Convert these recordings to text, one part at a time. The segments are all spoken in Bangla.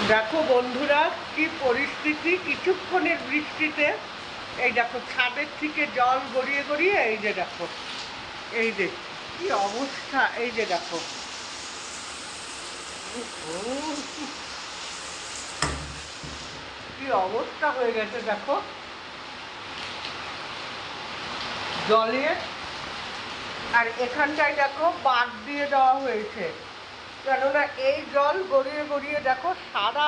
দেখো বন্ধুরা কি পরিস্থিতি, কিছুক্ষণের বৃষ্টিতে এই দেখো ছাদের থেকে জল গড়িয়ে গড়িয়ে এই যে দেখো, এই যে কি অবস্থা, এই যে দেখো কি অবস্থা হয়ে গেছে দেখো জলের। আর এখানটায় দেখো বাঁধ দিয়ে দেওয়া হয়েছে, কেননা এই জল গড়িয়ে গড়িয়ে দেখো সারা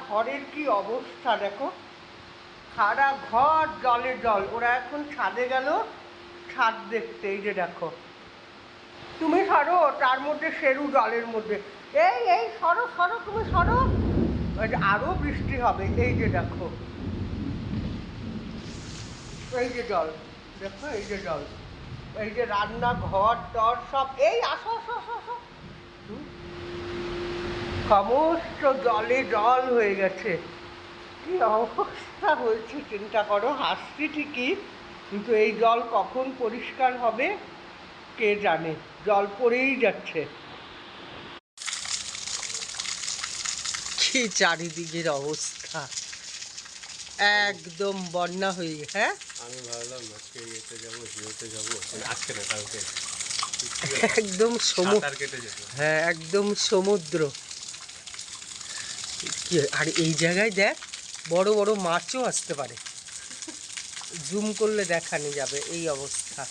ঘরের কি অবস্থা দেখো, সারা ঘর জলে জল। ওরা এখন ছাদে গেল ছাদ দেখতে, এই যে দেখো তুমি সরো, তার মধ্যে শেরু জলের মধ্যে, এই এই সরো সরো তুমি সরো, আরো বৃষ্টি হবে। এই যে দেখো এই যে জল দেখো, এই যে জল, এই যে রান্না ঘর টর সব, এই আসো আসো আসো আসো, সমস্ত জলে জল হয়ে গেছে। কি অবস্থা হয়েছে চিন্তা করো, হাসছি ঠিকই কিন্তু এই জল কখন পরিষ্কার হবে কে জানে, জল পড়েই যাচ্ছে। কি চারিদিকের অবস্থা, একদম বন্যা হয়ে গেছে। হ্যাঁ আমি ভাবলাম আজকে ইয়েতে যাবো, জিওতে যাবো, আজকে না কালকে একদম সমুদ্র, কেটে যেত। হ্যাঁ একদম সমুদ্র। কি আর এই জায়গায় দেখ বড় বড় মাছও আসতে পারে, জুম করলে দেখানো যাবে এই অবস্থা।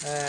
হ্যাঁ।